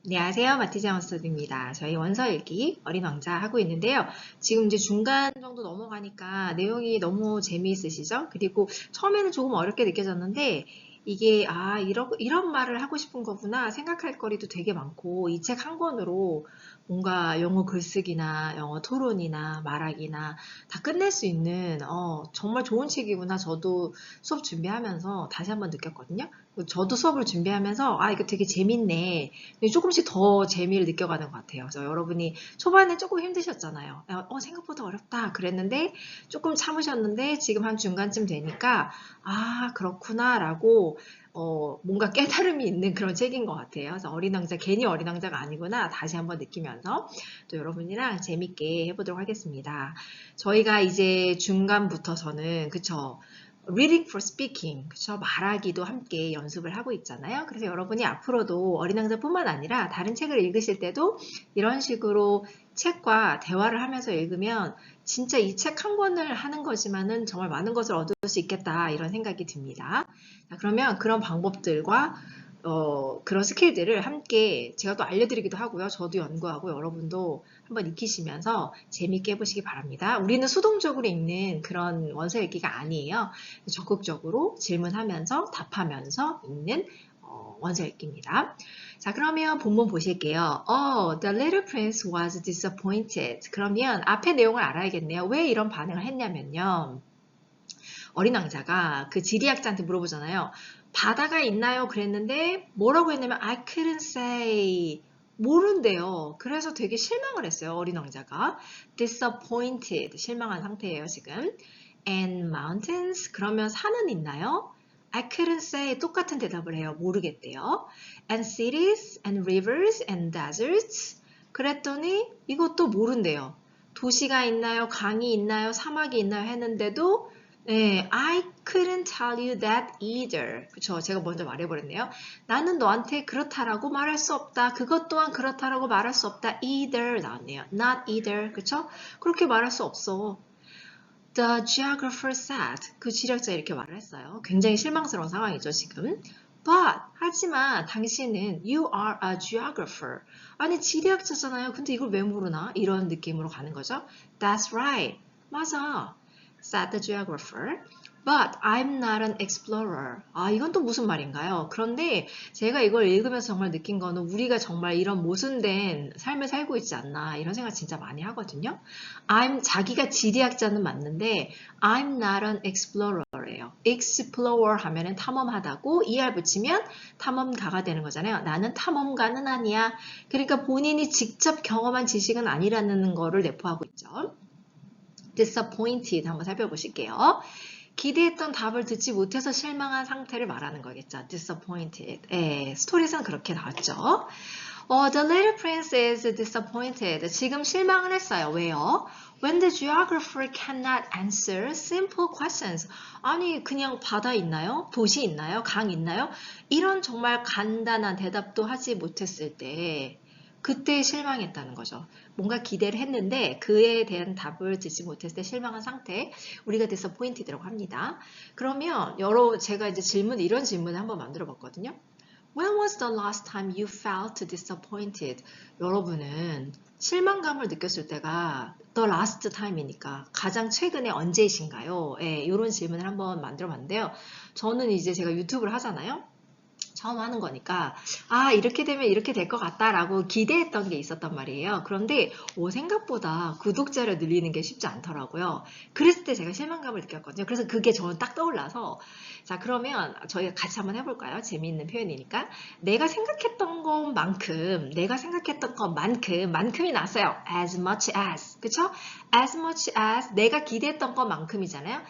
안녕하세요. 마티자 원스터디입니다. 저희 원서 읽기 어린 왕자 하고 있는데요. 지금 이제 중간 정도 넘어가니까 내용이 너무 재미있으시죠? 그리고 처음에는 조금 어렵게 느껴졌는데 이게 이런 말을 하고 싶은 거구나 생각할 거리도 되게 많고 이 책 한 권으로 뭔가 영어 글쓰기나 영어 토론이나 말하기나 다 끝낼 수 있는 정말 좋은 책이구나. 저도 수업 준비하면서 다시 한번 느꼈거든요. 저도 수업을 준비하면서 이거 되게 재밌네. 조금씩 더 재미를 느껴가는 것 같아요. 그래서 여러분이 초반에 조금 힘드셨잖아요. 생각보다 어렵다 그랬는데 조금 참으셨는데 지금 한 중간쯤 되니까 그렇구나라고 뭔가 깨달음이 있는 그런 책인 것 같아요. 그래서 어린 왕자 괜히 어린 왕자가 아니구나 다시 한번 느끼면서 또 여러분이랑 재밌게 해보도록 하겠습니다. 저희가 이제 중간부터서는 그쵸? Reading for Speaking, 그쵸? 말하기도 함께 연습을 하고 있잖아요. 그래서 여러분이 앞으로도 어린 왕자뿐만 아니라 다른 책을 읽으실 때도 이런 식으로 책과 대화를 하면서 읽으면 진짜 이 책 한 권을 하는 거지만은 정말 많은 것을 얻을 수 있겠다 이런 생각이 듭니다. 자, 그러면 그런 방법들과 그런 스킬들을 함께 제가 또 알려드리기도 하고요. 저도 연구하고 여러분도 한번 익히시면서 재미있게 해보시기 바랍니다. 우리는 수동적으로 읽는 그런 원서 읽기가 아니에요. 적극적으로 질문하면서 답하면서 읽는 원서 읽기입니다. 자, 그러면 본문 보실게요. The little prince was disappointed. 그러면 앞에 내용을 알아야겠네요. 왜 이런 반응을 했냐면요. 어린 왕자가 그 지리학자한테 물어보잖아요. 바다가 있나요? 그랬는데 뭐라고 했냐면 I couldn't say. 모른대요. 그래서 되게 실망을 했어요. 어린 왕자가. disappointed. 실망한 상태예요, 지금. And mountains. 그러면 산은 있나요? I couldn't say. 똑같은 대답을 해요. 모르겠대요. And cities and rivers and deserts. 그랬더니 이것도 모른대요. 도시가 있나요? 강이 있나요? 사막이 있나요? 했는데도 네, I couldn't tell you that either. 그쵸? 제가 먼저 말해버렸네요. 나는 너한테 그렇다라고 말할 수 없다. 그것 또한 그렇다라고 말할 수 없다. either 나왔네요. not either. 그쵸? 그렇게 말할 수 없어. The geographer said. 그 지력자 이렇게 말을 했어요. 굉장히 실망스러운 상황이죠, 지금. But, 하지만 당신은 you are a geographer. 아니, 지리학자잖아요. 근데 이걸 왜 모르나? 이런 느낌으로 가는 거죠. That's right. 맞아. Said the geographer. But I'm not an explorer. 이건 또 무슨 말인가요? 그런데 제가 이걸 읽으면서 정말 느낀 거는 우리가 정말 이런 모순된 삶을 살고 있지 않나 이런 생각 진짜 많이 하거든요. 자기가 지리학자는 맞는데 I'm not an explorer예요. explorer 하면은 탐험하다고 er 붙이면 탐험가가 되는 거잖아요. 나는 탐험가는 아니야. 그러니까 본인이 직접 경험한 지식은 아니라는 거를 내포하고 있죠. disappointed 한번 살펴보실게요. 기대했던 답을 듣지 못해서 실망한 상태를 말하는 거겠죠. disappointed. 스토리에서는 그렇게 나왔죠. The little prince is disappointed. 지금 실망을 했어요. 왜요? When the geographer cannot answer simple questions. 아니, 그냥 바다 있나요? 도시 있나요? 강 있나요? 이런 정말 간단한 대답도 하지 못했을 때 그때 실망했다는 거죠. 뭔가 기대를 했는데 그에 대한 답을 듣지 못했을 때 실망한 상태 우리가 disappointed라고 합니다. 그러면 제가 이제 이런 질문을 한번 만들어 봤거든요. When was the last time you felt disappointed? 여러분은 실망감을 느꼈을 때가 the last time이니까 가장 최근에 언제이신가요? 이런 질문을 한번 만들어 봤는데요. 저는 이제 제가 유튜브를 하잖아요. 처음 하는 거니까 이렇게 되면 이렇게 될 것 같다라고 기대했던 게 있었단 말이에요. 그런데 생각보다 구독자를 늘리는 게 쉽지 않더라고요. 그랬을 때 제가 실망감을 느꼈거든요. 그래서 그게 저는 딱 떠올라서 자 그러면 저희가 같이 한번 해볼까요? 재미있는 표현이니까 내가 생각했던 것만큼이 났어요. as much as 그쵸? as much as 내가 기대했던 것만큼이잖아요.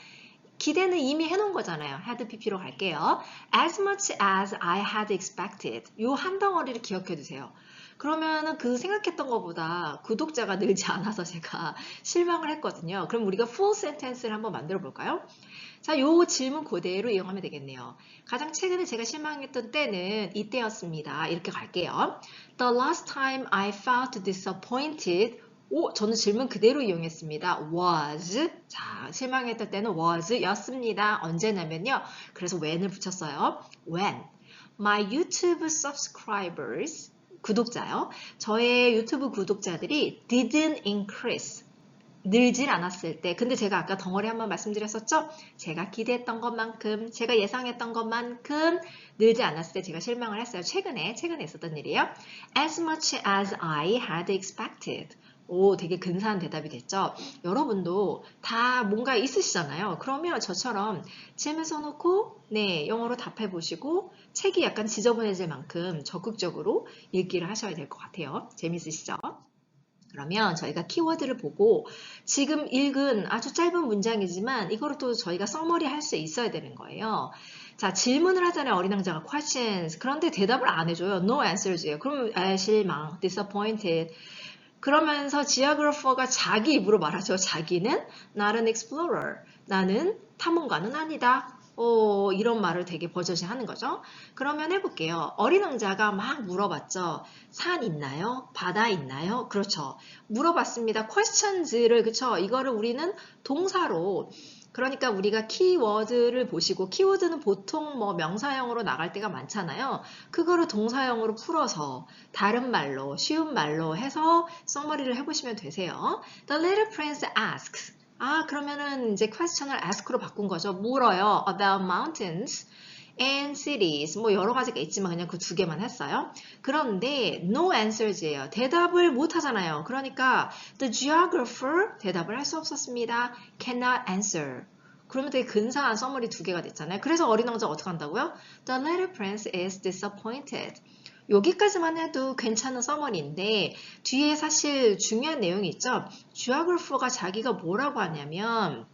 기대는 이미 해놓은 거잖아요. had pp로 갈게요. As much as I had expected. 요 한 덩어리를 기억해 두세요. 그러면은 그 생각했던 것보다 구독자가 늘지 않아서 제가 실망을 했거든요. 그럼 우리가 full sentence를 한번 만들어 볼까요? 자, 요 질문 그대로 이용하면 되겠네요. 가장 최근에 제가 실망했던 때는 이때였습니다. 이렇게 갈게요. The last time I felt disappointed 저는 질문 그대로 이용했습니다. was. 자, 실망했던 때는 was 였습니다. 언제냐면요. 그래서 when을 붙였어요. When my YouTube subscribers 구독자요. 저의 유튜브 구독자들이 didn't increase. 늘질 않았을 때. 근데 제가 아까 덩어리 한번 말씀드렸었죠? 제가 기대했던 것만큼, 제가 예상했던 것만큼 늘지 않았을 때 제가 실망을 했어요. 최근에 있었던 일이에요. As much as I had expected. 오, 되게 근사한 대답이 됐죠? 여러분도 다 뭔가 있으시잖아요. 그러면 저처럼 질문 써놓고, 네, 영어로 답해보시고, 책이 약간 지저분해질 만큼 적극적으로 읽기를 하셔야 될 것 같아요. 재밌으시죠? 그러면 저희가 키워드를 보고 지금 읽은 아주 짧은 문장이지만 이거를 또 저희가 서머리 할 수 있어야 되는 거예요. 자, 질문을 하잖아요. 어린 왕자가 questions. 그런데 대답을 안 해줘요. No answers예요. 그럼 실망, disappointed. 그러면서 geographer가 자기 입으로 말하죠. 자기는 not an explorer. 나는 탐험가는 아니다. 이런 말을 되게 버젓이 하는 거죠. 그러면 해볼게요. 어린 왕자가 막 물어봤죠. 산 있나요? 바다 있나요? 그렇죠. 물어봤습니다. questions를, 그쵸? 이거를 우리는 동사로, 그러니까 우리가 키워드를 보시고, 키워드는 보통 뭐 명사형으로 나갈 때가 많잖아요. 그거를 동사형으로 풀어서 다른 말로, 쉬운 말로 해서 써머리를 해보시면 되세요. The little prince asks. 그러면은 이제 question을 ask로 바꾼 거죠. 물어요. About mountains and cities. 뭐 여러 가지가 있지만 그냥 그 두 개만 했어요. 그런데 no answers예요. 대답을 못 하잖아요. 그러니까 the geographer 대답을 할 수 없었습니다. Cannot answer. 그러면 되게 근사한 서머리 두 개가 됐잖아요. 그래서 어린 왕자가 어떻게 한다고요? The little prince is disappointed. 여기까지만 해도 괜찮은 서머리인데 뒤에 사실 중요한 내용이 있죠. geographer가 자기가 뭐라고 하냐면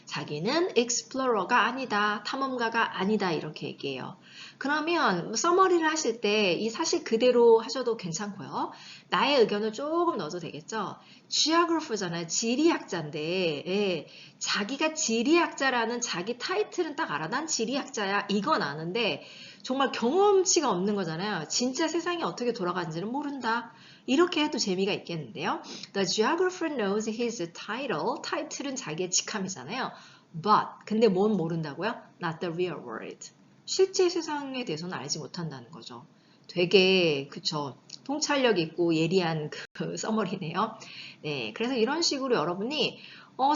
자기는 explorer가 아니다, 탐험가가 아니다 이렇게 얘기해요. 그러면 서머리를 하실 때 이 사실 그대로 하셔도 괜찮고요. 나의 의견을 조금 넣어도 되겠죠. geographer잖아요. 지리학자인데 예, 자기가 지리학자라는 자기 타이틀은 딱 알아. 난 지리학자야. 이건 아는데 정말 경험치가 없는 거잖아요. 진짜 세상이 어떻게 돌아가는지는 모른다. 이렇게 해도 재미가 있겠는데요. The geographer knows his title. 타이틀은 자기의 직함이잖아요. But, 근데 뭔 모른다고요? Not the real world. 실제 세상에 대해서는 알지 못한다는 거죠. 되게 그쵸. 통찰력 있고 예리한 그 서머리네요. 네, 그래서 이런 식으로 여러분이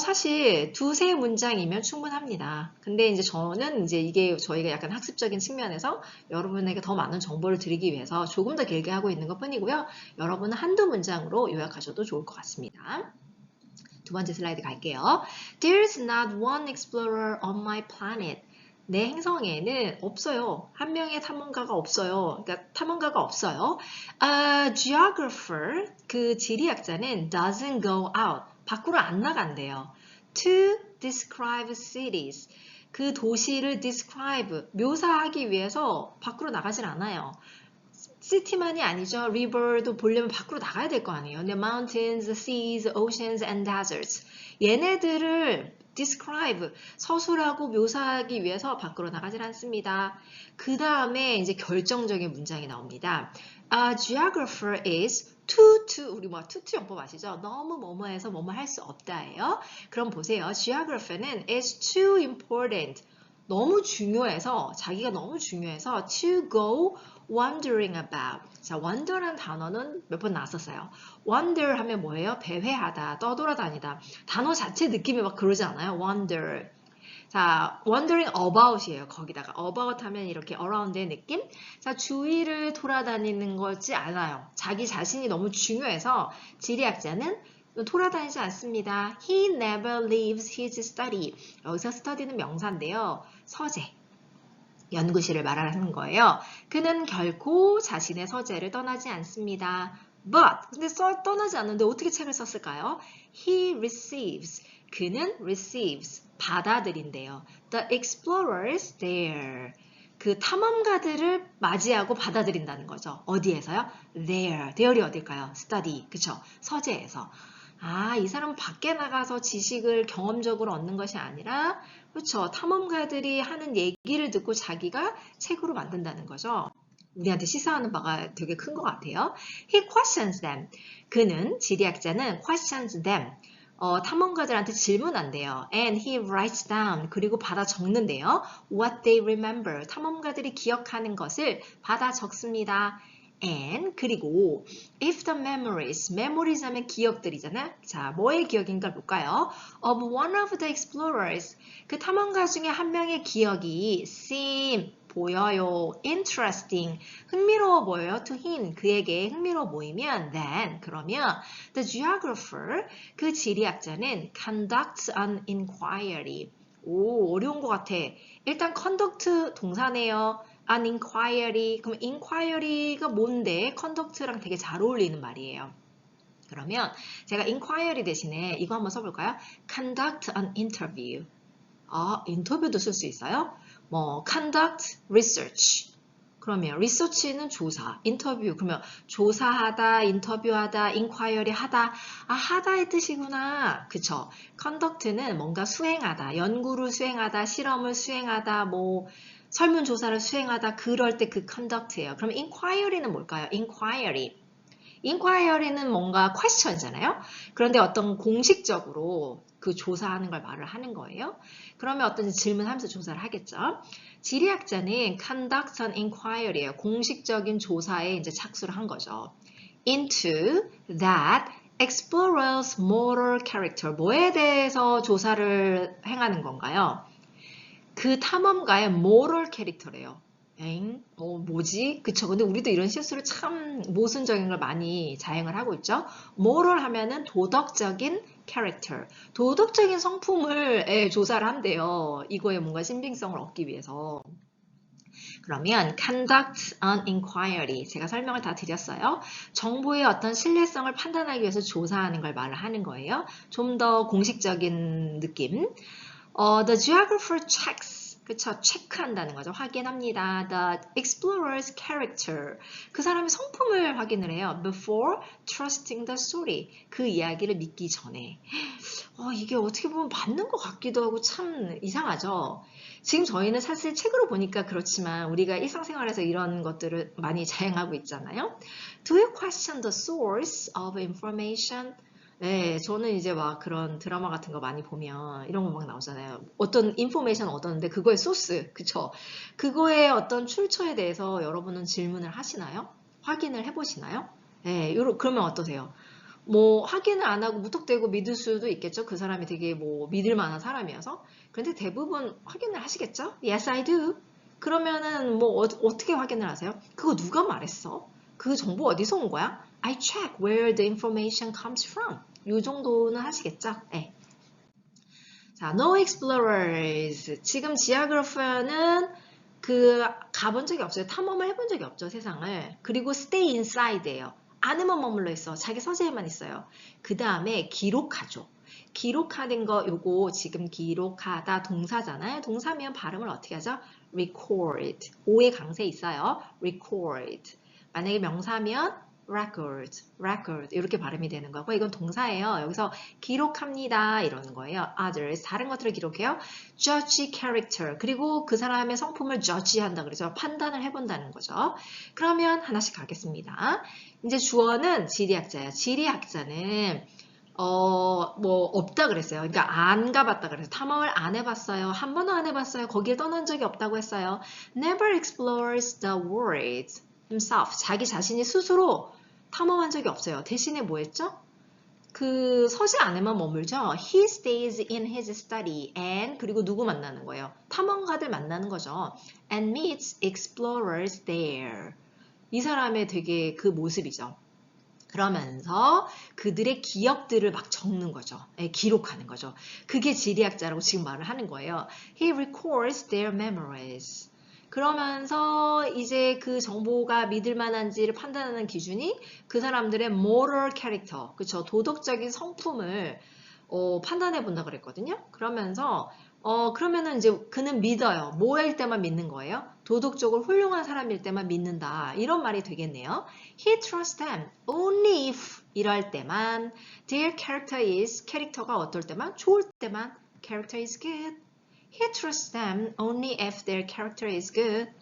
사실 두세 문장이면 충분합니다. 근데 이제 저는 이제 이게 저희가 약간 학습적인 측면에서 여러분에게 더 많은 정보를 드리기 위해서 조금 더 길게 하고 있는 것 뿐이고요. 여러분은 한두 문장으로 요약하셔도 좋을 것 같습니다. 두 번째 슬라이드 갈게요. There's not one explorer on my planet. 내 행성에는 없어요. 한 명의 탐험가가 없어요. 그러니까 탐험가가 없어요. Geographer, 그 지리학자는 doesn't go out. 밖으로 안 나간대요. To describe cities. 그 도시를 describe, 묘사하기 위해서 밖으로 나가질 않아요. city만이 아니죠. river도 보려면 밖으로 나가야 될 거 아니에요. 근데 mountains, seas, oceans, and deserts. 얘네들을 describe, 서술하고 묘사하기 위해서 밖으로 나가질 않습니다. 그 다음에 이제 결정적인 문장이 나옵니다. A geographer is 우리 to 용법 아시죠? 너무 뭐뭐해서 뭐뭐 할 수 없다예요. 그럼 보세요. geographer는 is too important. 너무 중요해서, 자기가 너무 중요해서 to go wandering about. 자, wander라는 단어는 몇 번 나왔었어요. wander 하면 뭐예요? 배회하다, 떠돌아다니다. 단어 자체 느낌이 막 그러지 않아요? wander. 자, wandering about이에요. 거기다가 about 하면 이렇게 around의 느낌? 자, 주위를 돌아다니는 거지 않아요. 자기 자신이 너무 중요해서 지리학자는 돌아다니지 않습니다. He never leaves his study. 여기서 study는 명사인데요. 서재, 연구실을 말하는 거예요. 그는 결코 자신의 서재를 떠나지 않습니다. But, 근데 떠나지 않는데 어떻게 책을 썼을까요? He receives. 그는 receives. 받아들인대요. The explorers there. 그 탐험가들을 맞이하고 받아들인다는 거죠. 어디에서요? There. there이 어딜까요? Study. 그쵸? 서재에서. 이 사람은 밖에 나가서 지식을 경험적으로 얻는 것이 아니라, 그렇죠. 탐험가들이 하는 얘기를 듣고 자기가 책으로 만든다는 거죠. 우리한테 시사하는 바가 되게 큰 것 같아요. He questions them. 그는, 지리학자는 questions them. 탐험가들한테 질문한대요. And he writes down. 그리고 받아 적는데요. What they remember. 탐험가들이 기억하는 것을 받아 적습니다. And 그리고 if the memories, memories 하면 기억들이잖아요. 자, 뭐의 기억인가 볼까요? Of one of the explorers, 그 탐험가 중에 한 명의 기억이 seem, 보여요, interesting, 흥미로워 보여요, to him, 그에게 흥미로워 보이면 then, 그러면 the geographer, 그 지리학자는 conducts an inquiry. 오, 어려운 것 같아. 일단 conduct 동사네요. an inquiry. 그럼 inquiry가 뭔데? conduct랑 되게 잘 어울리는 말이에요. 그러면 제가 inquiry 대신에 이거 한번 써볼까요? conduct an interview. 아, 인터뷰도 쓸 수 있어요? 뭐 conduct research. 그러면 research는 조사, 인터뷰. 그러면 조사하다, 인터뷰하다, inquiry 하다. 아, 하다의 뜻이구나. 그쵸? conduct는 뭔가 수행하다, 연구를 수행하다, 실험을 수행하다, 뭐 설문조사를 수행하다. 그럴 때 그 conduct예요. 그럼 inquiry는 뭘까요? inquiry는 뭔가 question이잖아요. 그런데 어떤 공식적으로 그 조사하는 걸 말을 하는 거예요. 그러면 어떤 질문하면서 조사를 하겠죠. 지리학자는 conduct an inquiry예요. 공식적인 조사에 이제 착수를 한 거죠. into that explorer's moral character. 뭐에 대해서 조사를 행하는 건가요? 그 탐험가의 moral character래요. 엥? 뭐지? 그쵸. 근데 우리도 이런 실수를 참 모순적인 걸 많이 자행을 하고 있죠. moral 하면은 도덕적인 character. 도덕적인 성품을 조사를 한대요. 이거에 뭔가 신빙성을 얻기 위해서. 그러면 conduct an inquiry. 제가 설명을 다 드렸어요. 정보의 어떤 신뢰성을 판단하기 위해서 조사하는 걸 말을 하는 거예요. 좀 더 공식적인 느낌. The geographer checks. 그쵸? 체크한다는 거죠. 확인합니다. The explorer's character. 그 사람의 성품을 확인을 해요. Before trusting the story. 그 이야기를 믿기 전에. 이게 어떻게 보면 맞는 것 같기도 하고 참 이상하죠. 지금 저희는 사실 책으로 보니까 그렇지만 우리가 일상생활에서 이런 것들을 많이 자행하고 있잖아요. Do you question the source of information? 네, 저는 이제 막 그런 드라마 같은 거 많이 보면 이런 거 막 나오잖아요. 어떤 인포메이션 얻었는데 그거의 소스, 그쵸? 그거의 어떤 출처에 대해서 여러분은 질문을 하시나요? 확인을 해보시나요? 네, 그러면 어떠세요? 뭐 확인을 안 하고 무턱대고 믿을 수도 있겠죠. 그 사람이 되게 뭐 믿을 만한 사람이어서. 그런데 대부분 확인을 하시겠죠? Yes, I do. 그러면은 뭐 어떻게 확인을 하세요? 그거 누가 말했어? 그 정보 어디서 온 거야? I check where the information comes from. 이 정도는 하시겠죠? 네. 자, no explorers. 지금 geographer는 가본 적이 없어요. 탐험을 해본 적이 없죠, 세상을. 그리고 stay inside예요. 안에만 머물러 있어. 자기 서재에만 있어요. 그 다음에 기록하죠. 기록하는 거 요거 지금 기록하다 동사잖아요. 동사면 발음을 어떻게 하죠? record. 오의 강세 있어요. record. 만약에 명사면 record 이렇게 발음이 되는 거고 이건 동사예요. 여기서 기록합니다 이러는 거예요. others 다른 것들을 기록해요. judge character 그리고 그 사람의 성품을 judge한다 그러죠. 판단을 해본다는 거죠. 그러면 하나씩 가겠습니다. 이제 주어는 지리학자예요. 지리학자는 뭐 없다 그랬어요. 그러니까 안 가봤다 그래서 탐험을 안 해봤어요. 한 번도 안 해봤어요. 거길 떠난 적이 없다고 했어요. Never explores the world himself. 자기 자신이 스스로 탐험한 적이 없어요. 대신에 뭐 했죠? 그 서재 안에만 머물죠. He stays in his study and 그리고 누구 만나는 거예요? 탐험가들 만나는 거죠. And meets explorers there. 이 사람의 되게 그 모습이죠. 그러면서 그들의 기억들을 막 적는 거죠. 기록하는 거죠. 그게 지리학자라고 지금 말을 하는 거예요. He records their memories. 그러면서 이제 그 정보가 믿을 만한지를 판단하는 기준이 그 사람들의 moral character, 그쵸? 도덕적인 성품을 판단해 본다 그랬거든요. 그러면서 그러면은 이제 그는 믿어요. 뭐일 때만 믿는 거예요? 도덕적으로 훌륭한 사람일 때만 믿는다. 이런 말이 되겠네요. He trusts them only if 이럴 때만 their character is 캐릭터가 어떨 때만 좋을 때만 character is good. He trusts them only if their character is good.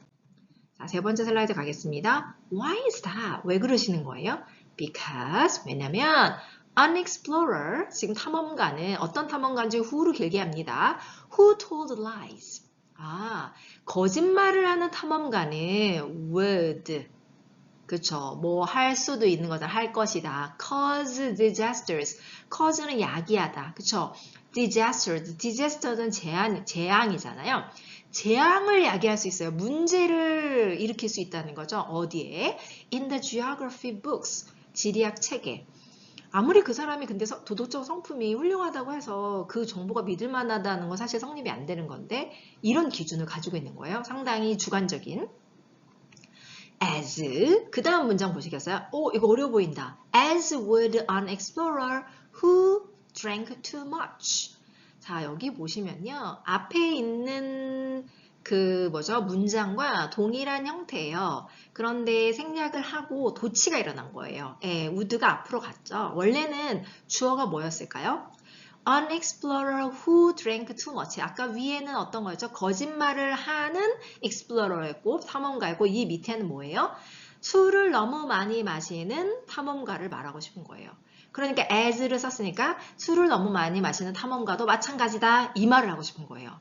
자, 세 번째 슬라이드 가겠습니다. Why is that? 왜 그러시는 거예요? Because 왜냐면 an explorer, 지금 탐험가는 어떤 탐험가인지 who로 길게 합니다. Who told lies? 거짓말을 하는 탐험가는 would 그쵸. 뭐 할 수도 있는 거다. 할 것이다. cause disasters. cause는 야기하다. 그쵸. disasters. disaster는 재앙이잖아요. 재앙을 야기할 수 있어요. 문제를 일으킬 수 있다는 거죠. 어디에? In the geography books. 지리학 책에. 아무리 그 사람이 근데 도덕적 성품이 훌륭하다고 해서 그 정보가 믿을 만하다는 건 사실 성립이 안 되는 건데 이런 기준을 가지고 있는 거예요. 상당히 주관적인. as 그 다음 문장 보시겠어요? 오 이거 어려워 보인다. as would an explorer who drank too much. 자 여기 보시면요. 앞에 있는 그 뭐죠? 문장과 동일한 형태예요. 그런데 생략을 하고 도치가 일어난 거예요. 예, would가 앞으로 갔죠. 원래는 주어가 뭐였을까요? An explorer who drank too much. 아까 위에는 어떤 거였죠? 거짓말을 하는 explorer였고 탐험가였고 이 밑에는 뭐예요? 술을 너무 많이 마시는 탐험가를 말하고 싶은 거예요. 그러니까 as를 썼으니까 술을 너무 많이 마시는 탐험가도 마찬가지다 이 말을 하고 싶은 거예요.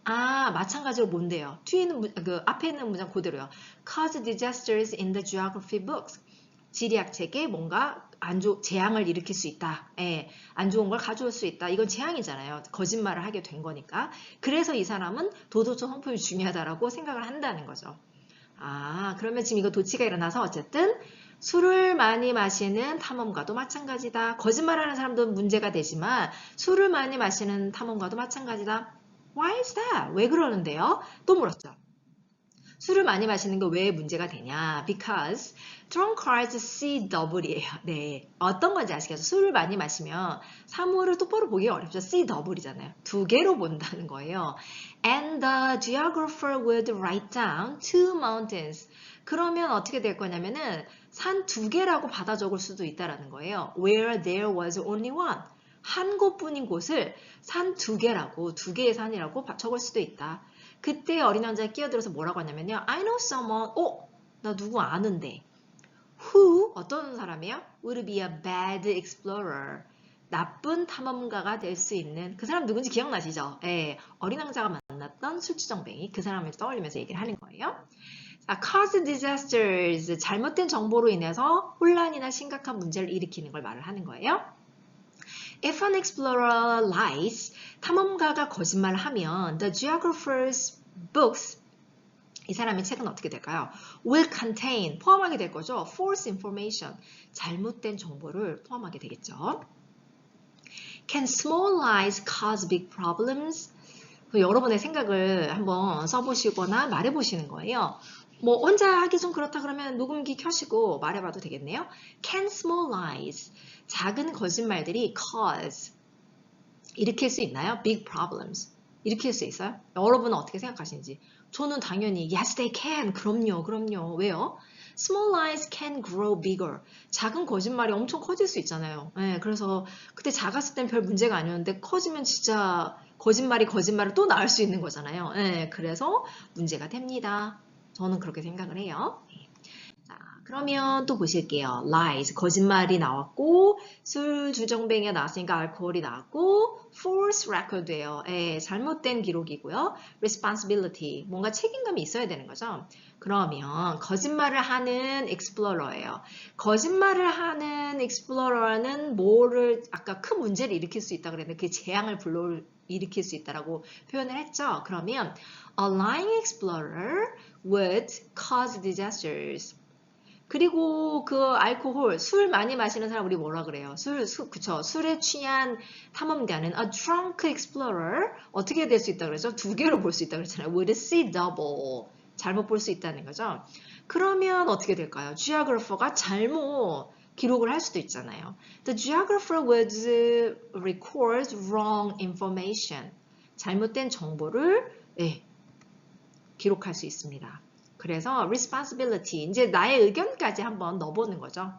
아, 마찬가지로 뭔데요? 뒤에 있는 그 앞에 있는 문장 그대로요. Cause disasters in the geography books. 지리학 책에 뭔가 재앙을 일으킬 수 있다. 예, 안 좋은 걸 가져올 수 있다. 이건 재앙이잖아요. 거짓말을 하게 된 거니까. 그래서 이 사람은 도덕적 성품이 중요하다라고 생각을 한다는 거죠. 아, 그러면 지금 이거 도치가 일어나서 어쨌든 술을 많이 마시는 탐험가도 마찬가지다. 거짓말하는 사람도 문제가 되지만 술을 많이 마시는 탐험가도 마찬가지다. Why is that? 왜 그러는데요? 또 물었죠. 술을 많이 마시는 거 왜 문제가 되냐? Because drunkards see double이에요. 네, 어떤 건지 아시겠죠? 술을 많이 마시면 사물을 똑바로 보기 어렵죠. see double이잖아요. 두 개로 본다는 거예요. And the geographer would write down two mountains. 그러면 어떻게 될 거냐면은 산 두 개라고 받아 적을 수도 있다라는 거예요. Where there was only one. 한 곳뿐인 곳을 산 두 개라고, 두 개의 산이라고 적을 수도 있다. 그때 어린 왕자가 끼어들어서 뭐라고 하냐면요. I know someone, 나 누구 아는데. Who, 어떤 사람이요? Would be a bad explorer. 나쁜 탐험가가 될 수 있는 그 사람 누군지 기억나시죠? 예, 어린 왕자가 만났던 술주정뱅이 그 사람을 떠올리면서 얘기를 하는 거예요. 자, cause disasters, 잘못된 정보로 인해서 혼란이나 심각한 문제를 일으키는 걸 말을 하는 거예요. If an explorer lies, 탐험가가 거짓말을 하면 the geographer's books, 이 사람의 책은 어떻게 될까요? will contain, 포함하게 될 거죠. false information, 잘못된 정보를 포함하게 되겠죠. Can small lies cause big problems? 여러분의 생각을 한번 써보시거나 말해보시는 거예요. 뭐 혼자 하기 좀 그렇다 그러면 녹음기 켜시고 말해봐도 되겠네요. Can small lies, 작은 거짓말들이 cause, 일으킬 수 있나요? Big problems, 일으킬 수 있어요? 여러분은 어떻게 생각하시는지. 저는 당연히 yes they can, 그럼요. 왜요? Small lies can grow bigger. 작은 거짓말이 엄청 커질 수 있잖아요. 네, 그래서 그때 작았을 땐 별 문제가 아니었는데 커지면 진짜 거짓말을 또 낳을 수 있는 거잖아요. 네, 그래서 문제가 됩니다. 저는 그렇게 생각을 해요. 자, 그러면 또 보실게요. lies, 거짓말이 나왔고, 술 주정뱅이가 나왔으니까 알코올이 나왔고, false record예요. 잘못된 기록이고요. responsibility, 뭔가 책임감이 있어야 되는 거죠. 그러면 거짓말을 하는 explorer예요. 거짓말을 하는 explorer는 뭐를 아까 큰 문제를 일으킬 수 있다 그랬는데 그 재앙을 일으킬 수 있다라고 표현을 했죠. 그러면 a lying explorer would cause disasters. 그리고 그 알코올, 술 많이 마시는 사람 우리 뭐라 그래요? 그쵸. 술에 취한 탐험가는 a drunk explorer 어떻게 될 수 있다 그랬죠? 두 개로 볼 수 있다 그랬잖아요. would see double. 잘못 볼 수 있다는 거죠. 그러면 어떻게 될까요? geographer가 잘못 기록을 할 수도 있잖아요. The geographer would record wrong information. 잘못된 정보를 기록할 수 있습니다. 그래서 responsibility, 이제 나의 의견까지 한번 넣어보는 거죠.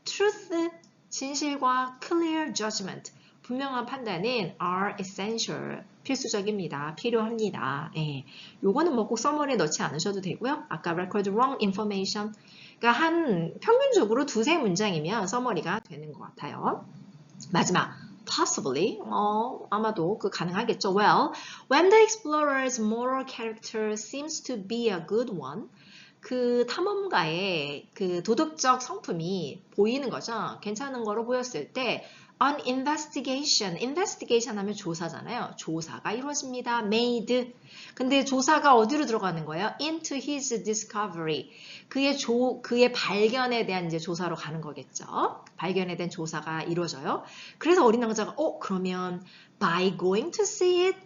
truth, 진실과 clear judgment, 분명한 판단은 are essential, 필수적입니다. 필요합니다. 요거는 뭐 꼭 서머리에 넣지 않으셔도 되고요. 아까 record wrong information, 그러니까 평균적으로 두세 문장이면 서머리가 되는 것 같아요. 마지막. Possibly, 아마도 가능하겠죠. Well, when the explorer's moral character seems to be a good one, 그 탐험가의 그 도덕적 성품이 보이는 거죠. 괜찮은 거로 보였을 때 on investigation, investigation 하면 조사잖아요. 조사가 이루어집니다. made. 근데 조사가 어디로 들어가는 거예요? into his discovery. 그의 발견에 대한 이제 조사로 가는 거겠죠. 발견에 대한 조사가 이루어져요. 그래서 어린 왕자가 그러면 by going to see it?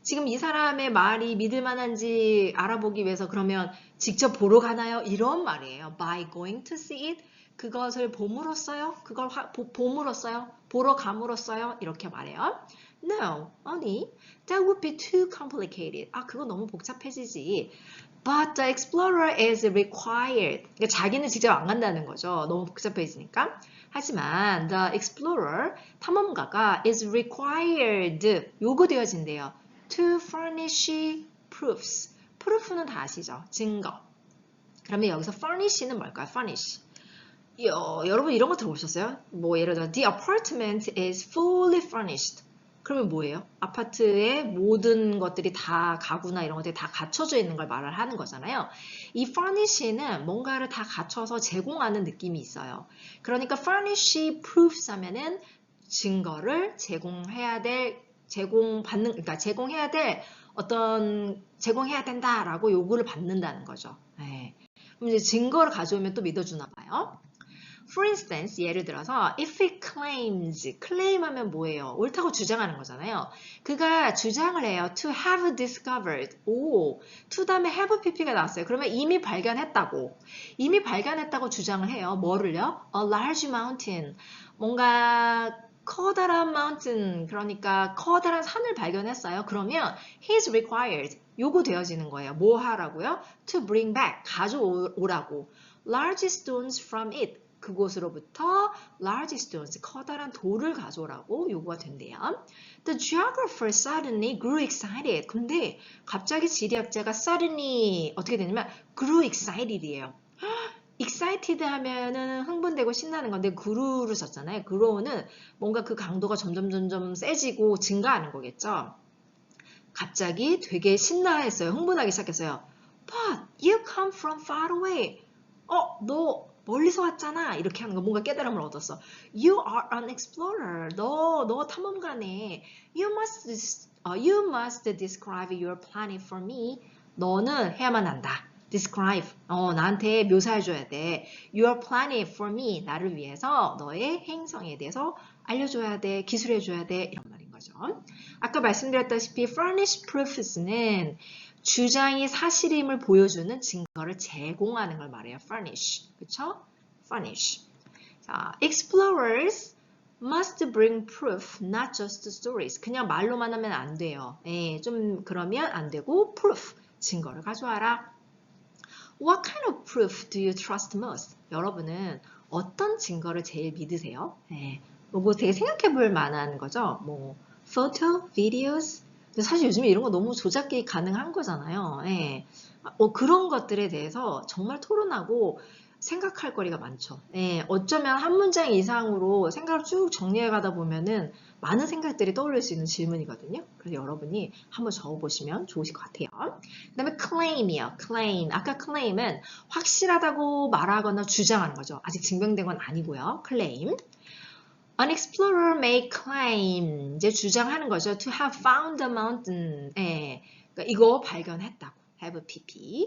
지금 이 사람의 말이 믿을 만한지 알아보기 위해서 그러면 직접 보러 가나요? 이런 말이에요. By going to see it. 그것을 봄으로써요? 그걸 봄으로써요? 보러 감으로써요? 이렇게 말해요. No, 아니, that would be too complicated. 그거 너무 복잡해지지. But the explorer is required. 그러니까 자기는 직접 안 간다는 거죠. 너무 복잡해지니까. 하지만 the explorer, 탐험가가 is required, 요구되어진대요. To furnish proofs. proof는 다 아시죠? 증거. 그러면 여기서 furnish는 뭘까요? furnish. 여러분 이런 거 들어보셨어요? 뭐 예를 들어 the apartment is fully furnished. 그러면 뭐예요? 아파트의 모든 것들이 다 가구나 이런 것들이 다 갖춰져 있는 걸 말을 하는 거잖아요. 이 furnish는 뭔가를 다 갖춰서 제공하는 느낌이 있어요. 그러니까 furnish proofs 하면은 증거를 제공해야 될 그러니까 제공해야 된다라고 요구를 받는다는 거죠. 네. 그럼 이제 증거를 가져오면 또 믿어주나 봐요. For instance, 예를 들어서 if he claims, claim 하면 뭐예요? 옳다고 주장하는 거잖아요. 그가 주장을 해요. To have discovered. to 다음에 have pp가 나왔어요. 그러면 이미 발견했다고 주장을 해요. 뭐를요? A large mountain. 뭔가 커다란 mountain, 그러니까 커다란 산을 발견했어요. 그러면 he's required, 요구되어지는 거예요. 뭐 하라고요? To bring back, 가져오라고. Large stones from it, 그곳으로부터 large stones, 커다란 돌을 가져오라고 요구가 된대요. The geographer suddenly grew excited. 근데 갑자기 지리학자가 suddenly 어떻게 되냐면 grew excited이에요. excited 하면은 흥분되고 신나는 건데 grew를 썼잖아요. grew는 뭔가 그 강도가 점점 세지고 증가하는 거겠죠. 갑자기 되게 신나했어요. 흥분하기 시작했어요. But you come from far away. 너 멀리서 왔잖아. 이렇게 하는 거 뭔가 깨달음을 얻었어. You are an explorer. 너 탐험가네. You must describe your planet for me. 너는 해야만 한다. describe. 나한테 묘사해줘야 돼. Your planet for me. 나를 위해서 너의 행성에 대해서 알려줘야 돼. 기술해줘야 돼. 이런 말인 거죠. 아까 말씀드렸다시피 furnish proofs는 주장이 사실임을 보여주는 증거를 제공하는 걸 말해요. furnish. 그쵸? furnish. 자, explorers must bring proof, not just stories. 그냥 말로만 하면 안 돼요. 좀 그러면 안 되고 proof, 증거를 가져와라. What kind of proof do you trust most? 여러분은 어떤 증거를 제일 믿으세요? 뭐 되게 생각해 볼 만한 거죠. 뭐 photo, videos. 근데 사실 요즘에 이런 거 너무 조작이 가능한 거잖아요. 그런 것들에 대해서 정말 토론하고 생각할 거리가 많죠. 어쩌면 한 문장 이상으로 생각을 쭉 정리해 가다 보면은 많은 생각들이 떠올릴 수 있는 질문이거든요. 그래서 여러분이 한번 적어보시면 좋으실 것 같아요. 그 다음에 claim이요. claim. 아까 claim은 확실하다고 말하거나 주장하는 거죠. 아직 증명된 건 아니고요. claim. An explorer may claim. 이제 주장하는 거죠. To have found the mountain. 그러니까 이거 발견했다고. have pp.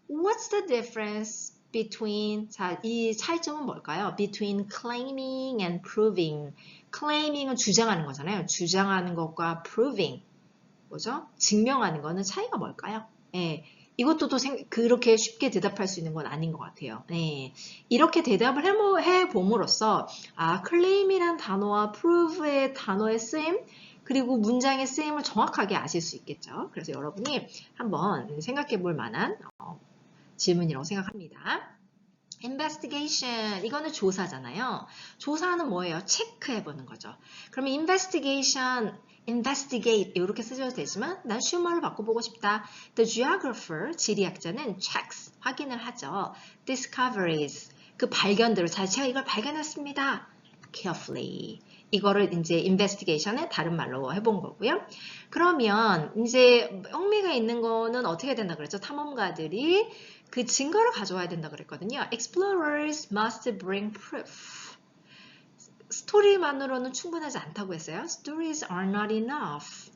What's the difference between, 자, 이 차이점은 뭘까요? Between claiming and proving. claiming은 주장하는 거잖아요. 주장하는 것과 proving, 뭐죠? 증명하는 거는 차이가 뭘까요? 이것도 또 그렇게 쉽게 대답할 수 있는 건 아닌 것 같아요. 이렇게 대답을 해봄으로써 claim이란 단어와 prove의 단어의 쓰임, 그리고 문장의 쓰임을 정확하게 아실 수 있겠죠. 그래서 여러분이 한번 생각해 볼 만한 질문이라고 생각합니다. investigation, 이거는 조사잖아요. 조사는 뭐예요? 체크해보는 거죠. 그러면 investigate 이렇게 쓰셔도 되지만 난 쉬운 말로 바꿔보고 싶다. The geographer, 지리학자는 checks, 확인을 하죠. discoveries, 그 발견들을 제가 이걸 발견했습니다. carefully. 이거를 이제 investigation의 다른 말로 해본 거고요. 그러면 이제 흥미가 있는 거는 어떻게 된다 그랬죠? 탐험가들이 그 증거를 가져와야 된다 그랬거든요. Explorers must bring proof. 스토리만으로는 충분하지 않다고 했어요. Stories are not enough.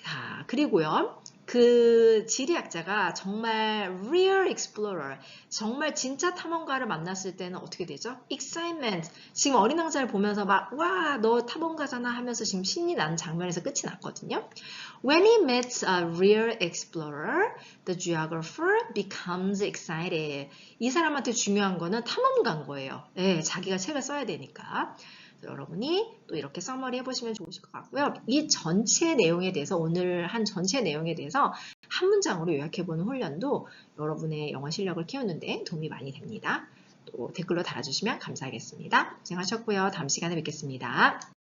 자, 그리고요. 그 지리학자가 정말 real explorer, 정말 진짜 탐험가를 만났을 때는 어떻게 되죠? excitement. 지금 어린 왕자를 보면서 막, 와, 너 탐험가잖아 하면서 지금 신이 나는 장면에서 끝이 났거든요. When he meets a real explorer, the geographer becomes excited. 이 사람한테 중요한 거는 탐험가인 거예요. 네, 자기가 책을 써야 되니까. 여러분이 또 이렇게 서머리 해보시면 좋으실 것 같고요. 이 전체 내용에 대해서 오늘 한 전체 내용에 대해서 한 문장으로 요약해보는 훈련도 여러분의 영어 실력을 키우는데 도움이 많이 됩니다. 또 댓글로 달아주시면 감사하겠습니다. 고생하셨고요. 다음 시간에 뵙겠습니다.